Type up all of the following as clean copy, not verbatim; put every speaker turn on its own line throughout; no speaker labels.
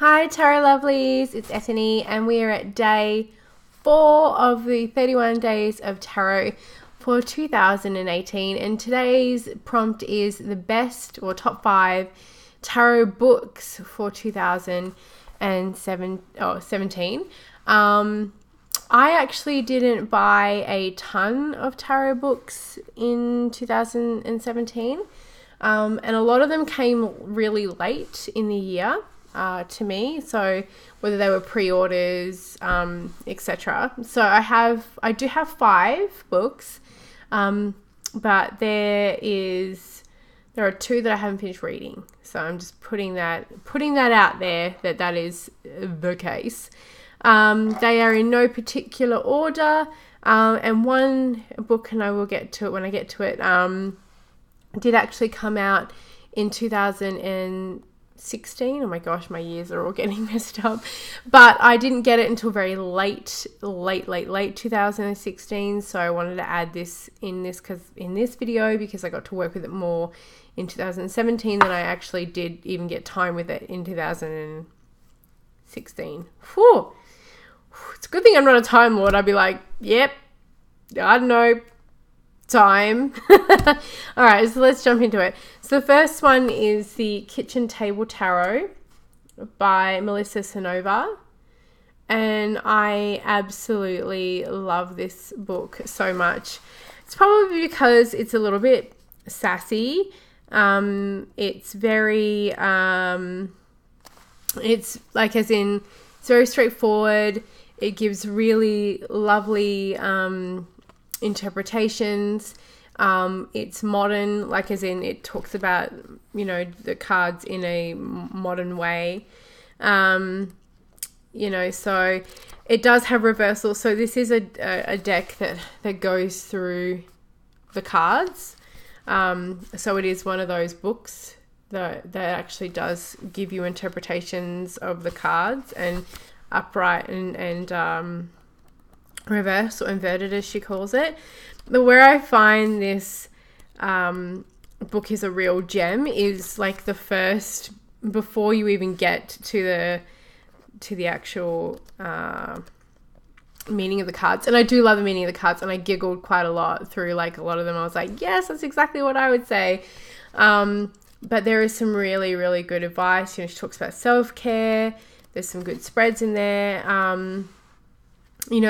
Hi Tarot Lovelies, it's Ethany and we are at day 4 of the 31 days of tarot for 2018, and today's prompt is the best or top 5 tarot books for 2017. I actually didn't buy a ton of tarot books in 2017, and a lot of them came really late in the year to me, so whether they were pre-orders, etc. So I do have 5 books, but there are 2 that I haven't finished reading, so I'm just putting that out there that is the case. They are in no particular order, and one book, and I will get to it when I get to it, did actually come out in 2016. Oh my gosh, my years are all getting messed up. But I didn't get it until very late 2016. So I wanted to add this in this video because I got to work with it more in 2017 than I actually did even get time with it in 2016. Whew. It's a good thing I'm not a Time Lord. I'd be like, yep, I don't know, time. All right, so let's jump into it. So the first one is the Kitchen Table Tarot by Melissa Canova, and I absolutely love this book so much. It's probably because it's a little bit sassy. It's very it's like, as in, it's very straightforward. It gives really lovely interpretations. It's modern, like as in it talks about, the cards in a modern way. So it does have reversals. So this is a deck that goes through the cards. So it is one of those books that actually does give you interpretations of the cards, and upright and reverse or inverted, as she calls it. But where I find this book is a real gem is like the first, before you even get to the actual meaning of the cards. And I do love the meaning of the cards, and I giggled quite a lot through like a lot of them. I was like, yes, that's exactly what I would say. But there is some really, really good advice. She talks about self-care. There's some good spreads in there.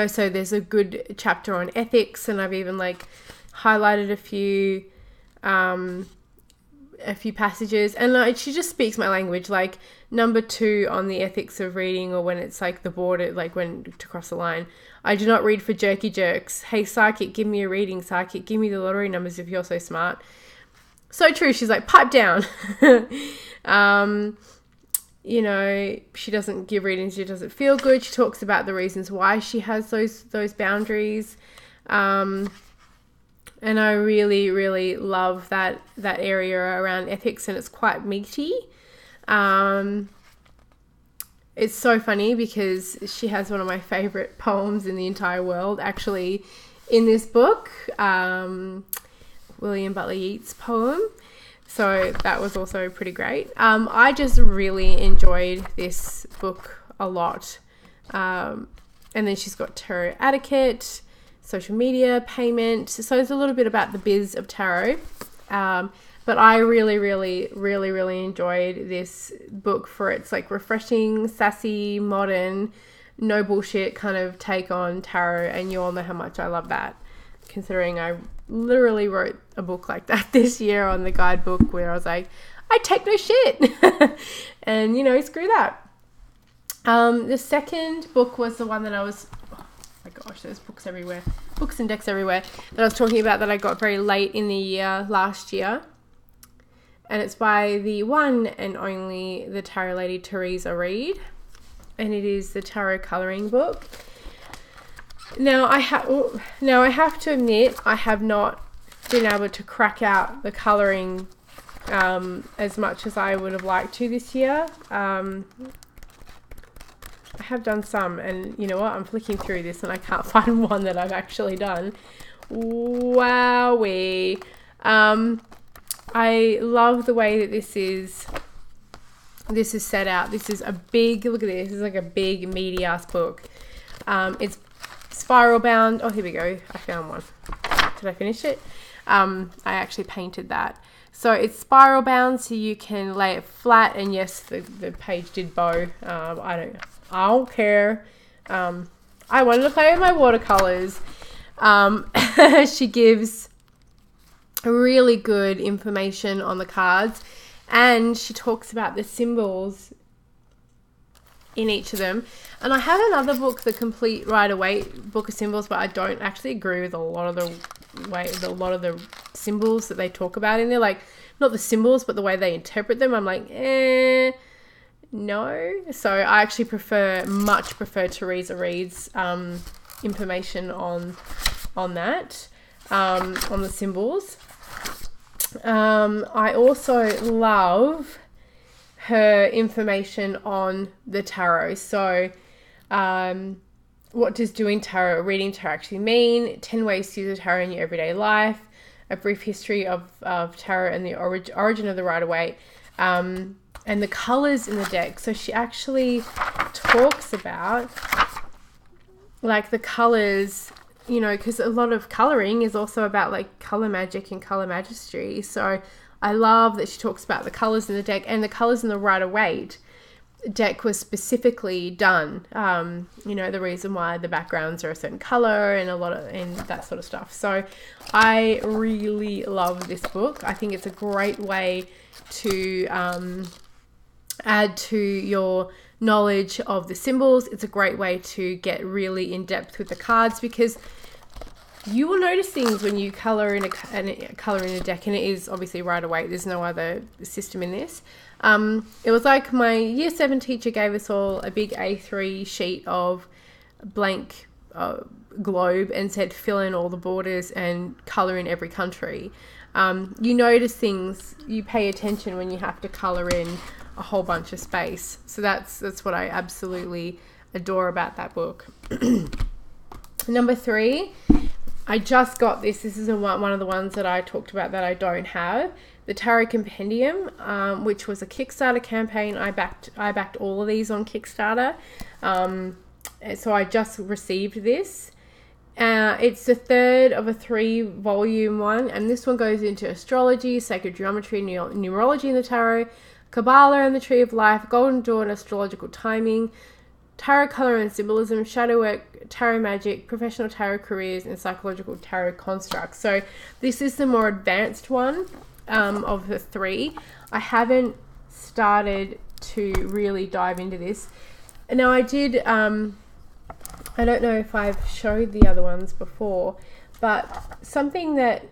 So there's a good chapter on ethics, and I've even like highlighted a few passages, and she just speaks my language. Like number 2 on the ethics of reading, or when it's like the border, like when to cross the line. I do not read for jerky jerks. Hey psychic, give me a reading. Psychic, give me the lottery numbers if you're so smart. So true. She's like, pipe down. She doesn't give readings. She doesn't feel good. She talks about the reasons why she has those boundaries. And I really, really love that area around ethics, and it's quite meaty. It's so funny because she has one of my favorite poems in the entire world, actually, in this book, William Butler Yeats' poem. So that was also pretty great. I just really enjoyed this book a lot. And then she's got tarot etiquette, social media, payment. So it's a little bit about the biz of tarot. But I really, really, really, really enjoyed this book for its like refreshing, sassy, modern, no bullshit kind of take on tarot. And you all know how much I love that, considering I literally wrote a book like that this year on the guidebook, where I was like, I take no shit. And screw that. The second book was the one that I was, oh my gosh, there's books everywhere, books and decks everywhere, that I was talking about, that I got very late in the year last year, and it's by the one and only the Tarot Lady Theresa Reed, and it is the Tarot Colouring Book. Now I have to admit, I have not been able to crack out the colouring as much as I would have liked to this year. I have done some, and you know what? I'm flicking through this and I can't find one that I've actually done. Wowee. I love the way that this is this is set out. This is a big, look at this. This is like a big, meaty ass book. It's spiral bound. Oh, here we go. I found one. Did I finish it? I actually painted that. So it's spiral bound, so you can lay it flat. And yes, the page did bow. I don't care. I wanted to play with my watercolors. She gives really good information on the cards, and she talks about the symbols in each of them. And I have another book, The Complete Rider-Waite Book of Symbols, but I don't actually agree with a lot of the symbols that they talk about in there. Like, not the symbols, but the way they interpret them. I'm like, no. So I actually much prefer Teresa Reid's information on that, on the symbols. I also love her information on the tarot. So what does reading tarot actually mean? 10 ways to use the tarot in your everyday life. A brief history of tarot and the origin of the Rider-Waite. And the colours in the deck. So she actually talks about like the colours, you know, because a lot of colouring is also about like colour magic and colour magistry. So I love that she talks about the colours in the deck, and the colours in the Rider-Waite deck was specifically done. You know, the reason why the backgrounds are a certain colour and and that sort of stuff. So I really love this book. I think it's a great way to add to your knowledge of the symbols. It's a great way to get really in depth with the cards, because you will notice things when you colour in a deck, and it is obviously Rider-Waite. There's no other system in this. It was like my year 7 teacher gave us all a big A3 sheet of blank globe and said fill in all the borders and colour in every country. You notice things, you pay attention when you have to colour in a whole bunch of space. So that's what I absolutely adore about that book. Number 3, I just got this. This is one of the ones that I talked about that I don't have. The Tarot Compendium, which was a Kickstarter campaign. I backed all of these on Kickstarter. So I just received this. It's the third of a 3-volume one, and this one goes into astrology, sacred geometry, numerology in the tarot, Kabbalah and the Tree of Life, Golden Dawn, astrological timing, tarot color and symbolism, shadow work, tarot magic, professional tarot careers, and psychological tarot constructs. So this is the more advanced one of the 3. I haven't started to really dive into this. Now I did, I don't know if I've showed the other ones before, but something that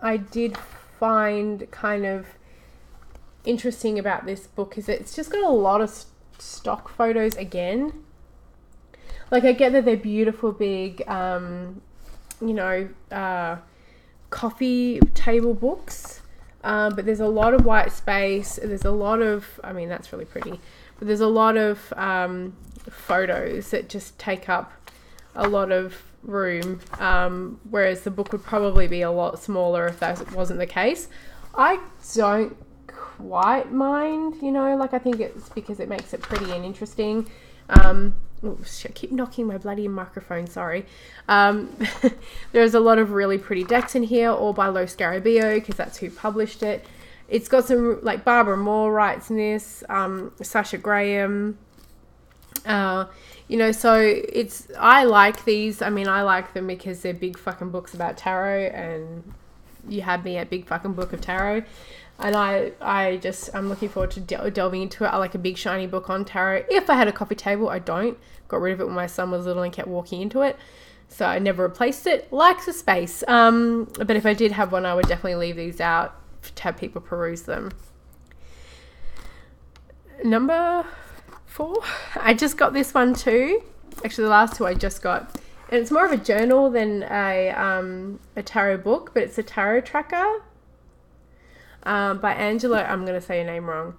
I did find kind of interesting about this book is that it's just got a lot of stock photos again. Like, I get that they're beautiful big coffee table books, but there's a lot of white space. There's a lot of, I mean, that's really pretty, but there's a lot of photos that just take up a lot of room, whereas the book would probably be a lot smaller if that wasn't the case. I don't quite mind, you know, like, I think it's because it makes it pretty and interesting. I keep knocking my bloody microphone, sorry. There's a lot of really pretty decks in here, all by Los Scarabeo, because that's who published it. It's got some, like, Barbara Moore writes in this, Sasha Graham, you know, so I like these. I mean, I like them because they're big fucking books about tarot, and you had me at Big Fucking Book of Tarot. And I'm looking forward to delving into it. I like a big shiny book on tarot. If I had a coffee table, I don't. Got rid of it when my son was little and kept walking into it. So I never replaced it. Likes the space. But if I did have one, I would definitely leave these out to have people peruse them. Number 4. I just got this one too. Actually, the last 2 I just got. And it's more of a journal than a tarot book, but it's a tarot tracker. By Angela, I'm going to say your name wrong,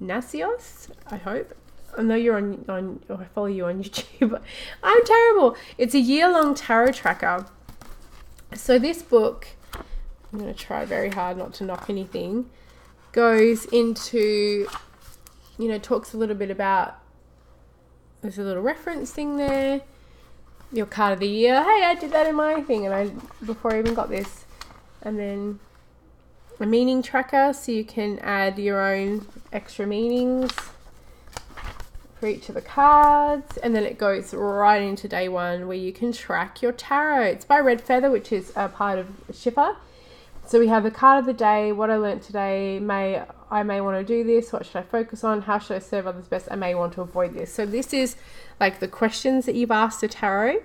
Nasios, I hope. I know you're on I follow you on YouTube. I'm terrible. It's a year-long tarot tracker. So this book, I'm going to try very hard not to knock anything, goes into talks a little bit about, there's a little reference thing there. Your card of the year. Hey, I did that in my thing before I even got this. And then a meaning tracker, so you can add your own extra meanings for each of the cards. And then it goes right into day one where you can track your tarot. It's by Red Feather, which is a part of Schiffer. So we have the card of the day, what I learned today, I may want to do this, what should I focus on, how should I serve others best, I may want to avoid this. So this is like the questions that you've asked the tarot.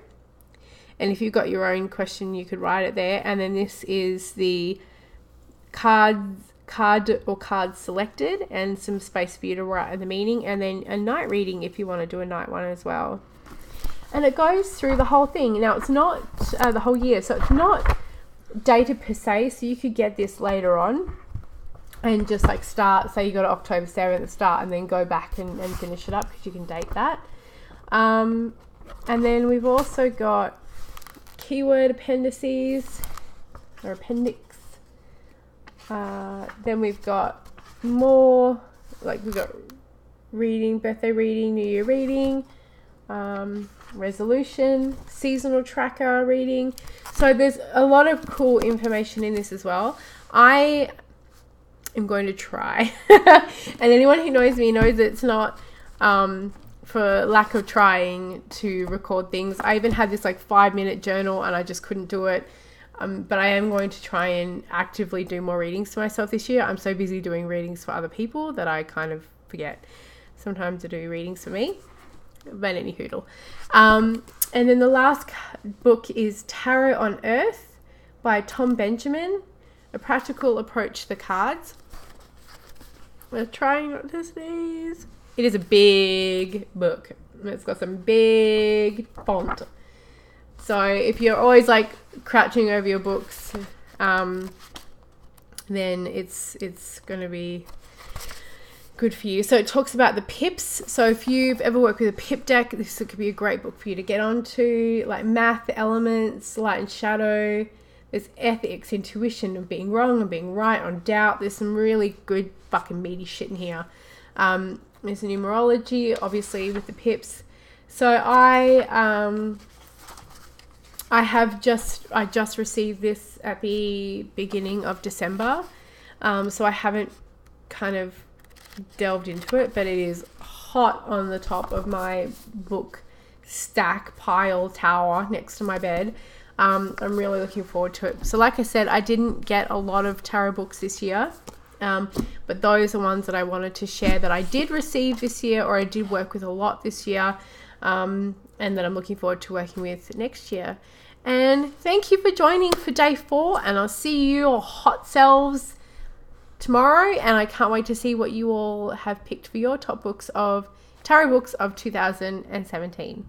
And if you've got your own question, you could write it there. And then this is the card selected and some space for you to write the meaning, and then a night reading if you want to do a night one as well. And it goes through the whole thing. Now it's not the whole year, so it's not dated per se, so you could get this later on and just like start, say you got October 7th at the start, and then go back and finish it up because you can date that. And then we've also got keyword appendices or appendix. Then we've got more, like we've got reading, birthday reading, New Year reading, resolution, seasonal tracker reading. So there's a lot of cool information in this as well. I am going to try, and anyone who knows me knows it's not for lack of trying to record things. I even had this like 5-minute journal and I just couldn't do it. But I am going to try and actively do more readings to myself this year. I'm so busy doing readings for other people that I kind of forget sometimes to do readings for me. But any hoodle. And then the last book is Tarot on Earth by Tom Benjamin, A Practical Approach to the Cards. We're trying not to sneeze. It is a big book. It's got some big font. So if you're always like crouching over your books, then it's going to be good for you. So it talks about the pips. So if you've ever worked with a pip deck, this could be a great book for you to get onto, like math, elements, light and shadow. There's ethics, intuition, and being wrong and being right, on doubt. There's some really good fucking meaty shit in here. There's numerology, obviously, with the pips. So I just received this at the beginning of December. So I haven't kind of delved into it, but it is hot on the top of my book stack pile tower next to my bed. I'm really looking forward to it. So like I said, I didn't get a lot of tarot books this year, but those are ones that I wanted to share that I did receive this year, or I did work with a lot this year, and that I'm looking forward to working with next year. And thank you for joining for day 4, and I'll see you all hot selves tomorrow, and I can't wait to see what you all have picked for your top books of tarot books of 2017.